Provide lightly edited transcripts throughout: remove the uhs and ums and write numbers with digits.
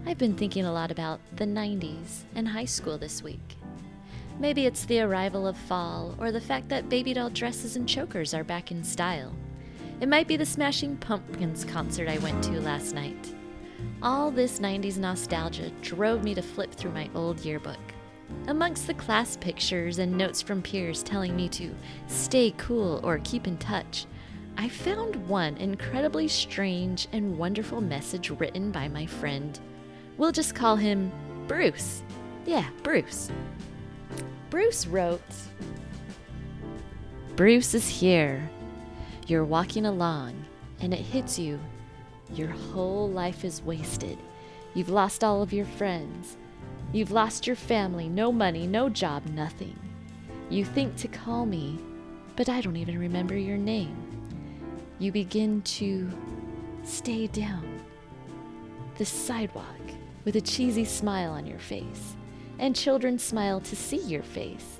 I've been thinking a lot about the 90s and high school this week. Maybe it's the arrival of fall or the fact that baby doll dresses and chokers are back in style. It might be the Smashing Pumpkins concert I went to last night. All this 90s nostalgia drove me to flip through my old yearbook. Amongst the class pictures and notes from peers telling me to stay cool or keep in touch, I found one incredibly strange and wonderful message written by my friend. We'll just call him Bruce. Yeah, Bruce. Bruce wrote, "Bruce is here. You're walking along, and it hits you. Your whole life is wasted. You've lost all of your friends. You've lost your family, no money, no job, nothing. You think to call me, but I don't even remember your name. You begin to stay down the sidewalk with a cheesy smile on your face, and children smile to see your face.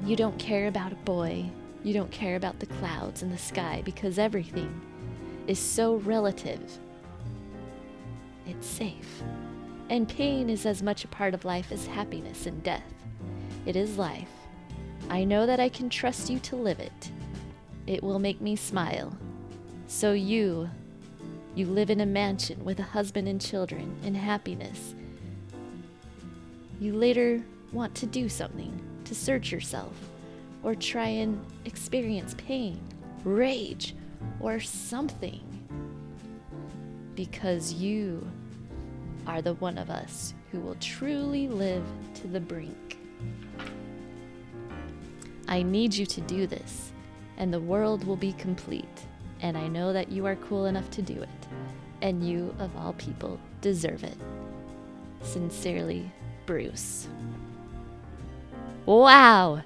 You don't care about a boy. You don't care about the clouds and the sky because everything is so relative. It's safe. And pain is as much a part of life as happiness and death. It is life. I know that I can trust you to live it. It will make me smile. So you live in a mansion with a husband and children in happiness. You later want to do something, to search yourself, or try and experience pain, rage, or something. Because you are the one of us who will truly live to the brink. I need you to do this, and the world will be complete, and I know that you are cool enough to do it, and you, of all people, deserve it. Sincerely, Bruce." Wow!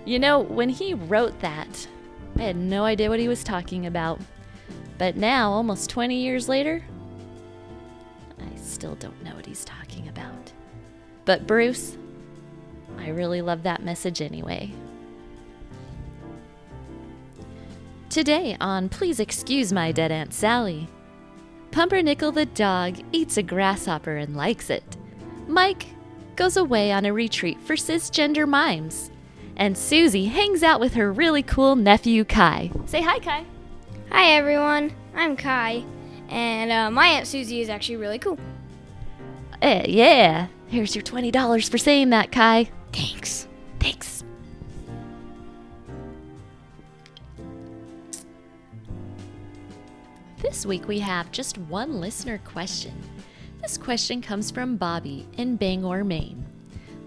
You know, when he wrote that, I had no idea what he was talking about. But now, almost 20 years later, I still don't know what he's talking about. But Bruce, I really love that message anyway. Today on Please Excuse My Dead Aunt Sally, Pumpernickel the dog eats a grasshopper and likes it. Mike goes away on a retreat for cisgender mimes. And Suzy hangs out with her really cool nephew Kai. Say hi, Kai. Hi everyone, I'm Kai, and my Aunt Suzy is actually really cool. Yeah, here's your $20 for saying that, Kai. Thanks. This week we have just one listener question. This question comes from Bobby in Bangor, Maine.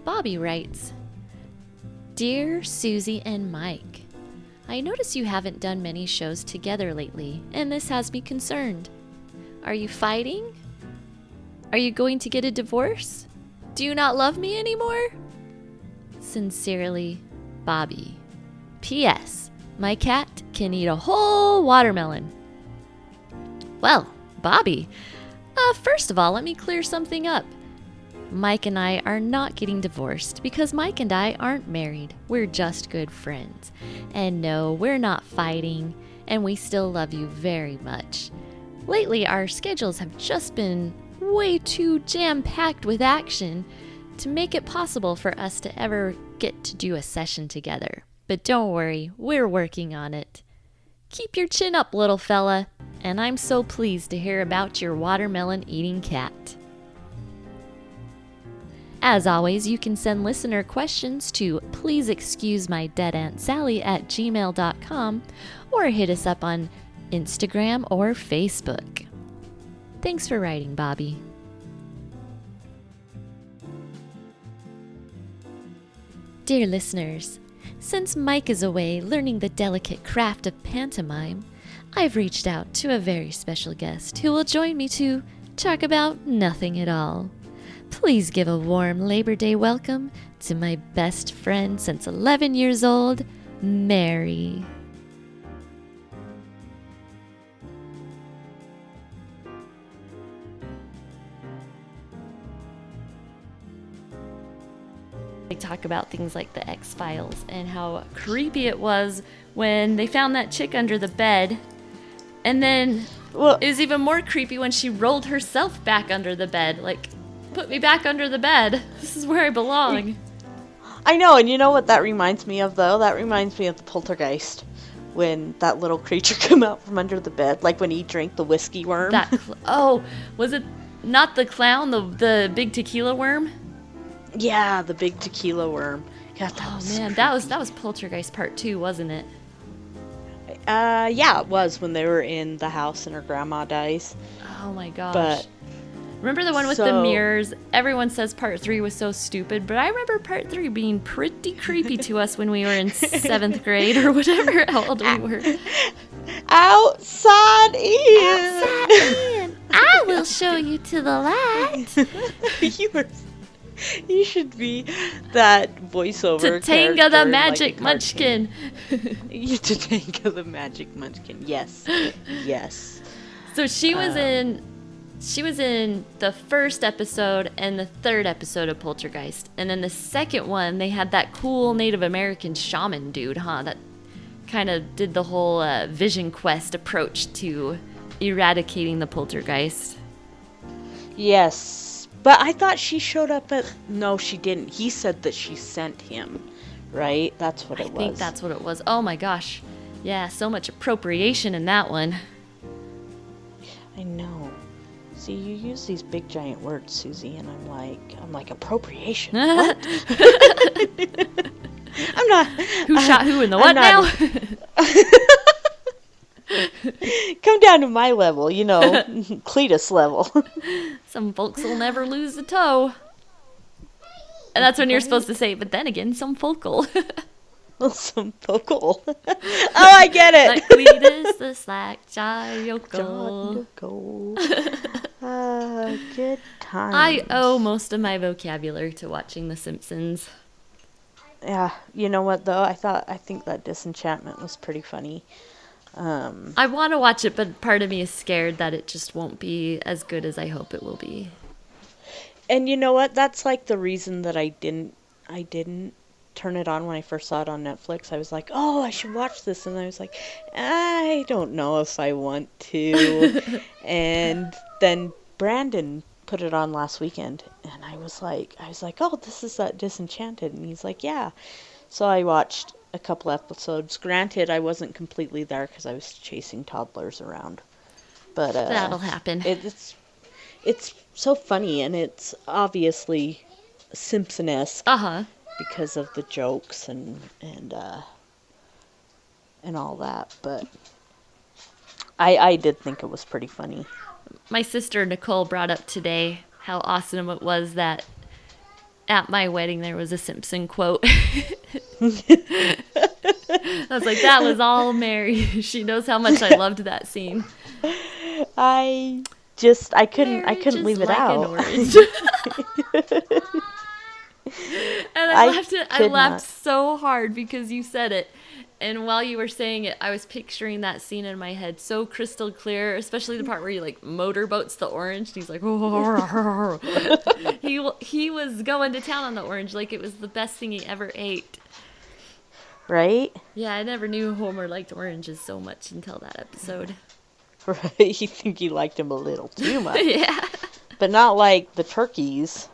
Bobby writes, "Dear Suzy and Mike, I notice you haven't done many shows together lately, and this has me concerned. Are you fighting? Are you going to get a divorce? Do you not love me anymore? Sincerely, Bobby. P.S. My cat can eat a whole watermelon." Well, Bobby, first of all, let me clear something up. Mike and I are not getting divorced because Mike and I aren't married. We're just good friends. And no, we're not fighting, and we still love you very much. Lately, our schedules have just been way too jam-packed with action to make it possible for us to ever get to do a session together. But don't worry, we're working on it. Keep your chin up, little fella, and I'm so pleased to hear about your watermelon-eating cat. As always, you can send listener questions to pleaseexcusemydeadantsally@gmail.com or hit us up on Instagram or Facebook. Thanks for writing, Bobby. Dear listeners, since Mike is away learning the delicate craft of pantomime, I've reached out to a very special guest who will join me to talk about nothing at all. Please give a warm Labor Day welcome to my best friend since 11 years old, Mary. They talk about things like the X-Files and how creepy it was when they found that chick under the bed, and then Well, It was even more creepy when she rolled herself back under the bed. Like, put me back under the bed. This is where I belong. I know, and you know what that reminds me of, though? That reminds me of the poltergeist. When that little creature came out from under the bed. Like when he drank the whiskey worm. Was it not the clown, the big tequila worm? Yeah, the big tequila worm. God, that was Man, creepy. that was Poltergeist Part 2, wasn't it? Yeah, it was when they were in the house and her grandma dies. Oh my gosh. But remember the one with the so- mirrors? Everyone says Part 3 was so stupid, but I remember Part 3 being pretty creepy to us when we were in 7th grade or whatever how old we were. Outside in! Outside in. I will show you to the light. You should be that voiceover Totanga character the in, Magic like, a Munchkin. cartoon. You Totanga the Magic Munchkin. Yes. Yes. So she was in the first episode and the third episode of Poltergeist. And then the second one, they had that cool Native American shaman dude, that kind of did the whole Vision Quest approach to eradicating the poltergeist. Yes. But I thought she showed up at... No, she didn't. He said that she sent him, right? That's what it was. I think that's what it was. Oh my gosh. Yeah, so much appropriation in that one. I know. See, you use these big giant words, Suzy, and I'm like appropriation. What? I'm not. Who shot who in the what now? Come down to my level, Cletus level. Some folks will never lose a toe. And that's when you're supposed to say, but then again, some folk'll. Some vocal. Oh, I get it. Like Cletus the Slack Jayoko. Good times. I owe most of my vocabulary to watching The Simpsons. Yeah, you know what though? I think that Disenchantment was pretty funny. I want to watch it, but part of me is scared that it just won't be as good as I hope it will be. And you know what? That's like the reason that I didn't turn it on when I first saw it on Netflix. I was like, oh, I should watch this. And I was like, I don't know if I want to. And then Brandon put it on last weekend. And I was like, oh, this is that Disenchanted. And he's like, yeah. So I watched a couple episodes. Granted, I wasn't completely there because I was chasing toddlers around. But that'll happen. It's so funny, and it's obviously Simpson-esque. Uh-huh. Because of the jokes and all that, but I did think it was pretty funny. My sister Nicole brought up today how awesome it was that at my wedding there was a Simpson quote. I was like, that was all Mary. She knows how much I loved that scene. I couldn't leave it like out. An orange. And I laughed so hard because you said it. And while you were saying it, I was picturing that scene in my head so crystal clear, especially the part where he motorboats the orange and he's like, he was going to town on the orange like it was the best thing he ever ate. Right? Yeah, I never knew Homer liked oranges so much until that episode. Right? You think you liked him a little too much. Yeah. But not like the turkeys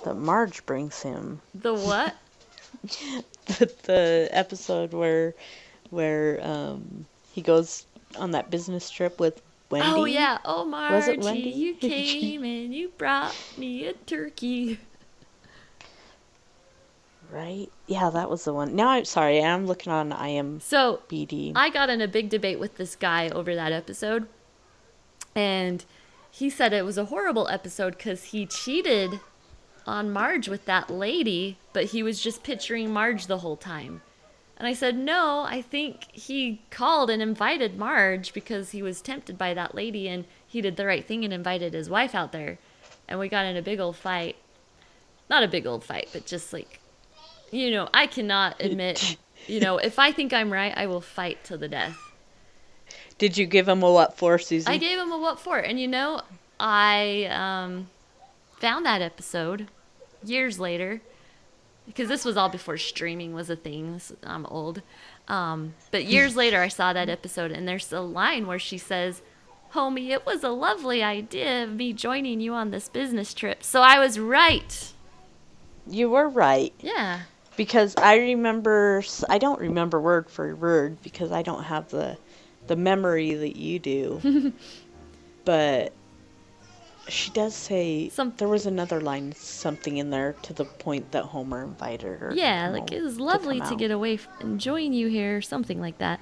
that Marge brings him. The what? the episode where he goes on that business trip with Wendy. Oh yeah. Oh Margie, Was it Wendy? You came and you brought me a turkey. Right? Yeah, that was the one. Now I'm looking on IMDb. So I got in a big debate with this guy over that episode, and he said it was a horrible episode because he cheated on Marge with that lady, but he was just picturing Marge the whole time. And I said, no, I think he called and invited Marge because he was tempted by that lady, and he did the right thing and invited his wife out there. And we got in a big old fight. Not a big old fight, but just I cannot admit, if I think I'm right, I will fight to the death. Did you give him a what for, Suzy? I gave him a what for. And I found that episode years later, because this was all before streaming was a thing. I'm old. But years later, I saw that episode, and there's a line where she says, Homie, it was a lovely idea of me joining you on this business trip, so I was right. You were right. Yeah. Because I don't remember word for word because I don't have the memory that you do. But she does say there was another line, something in there to the point that Homer invited her. Yeah, like it was lovely to get away and join you here, something like that.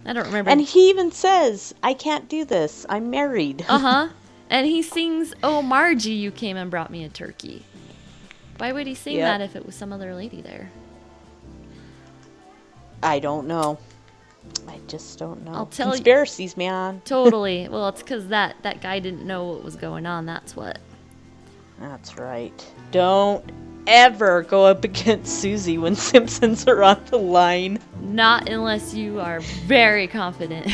I don't remember. And he even says, I can't do this. I'm married. Uh-huh. And he sings, "Oh, Margie, you came and brought me a turkey." Why would he sing that if it was some other lady there? I don't know. I just don't know. I'll tell you. Conspiracies, man. Totally. Well, it's because that guy didn't know what was going on. That's what. That's right. Don't ever go up against Suzy when Simpsons are on the line. Not unless you are very confident.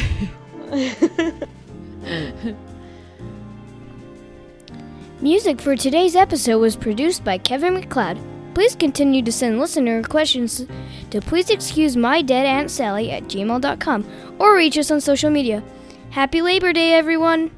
Music for today's episode was produced by Kevin McLeod. Please continue to send listener questions to pleaseexcusemydeadaunt Sally@gmail.com or reach us on social media. Happy Labor Day, everyone!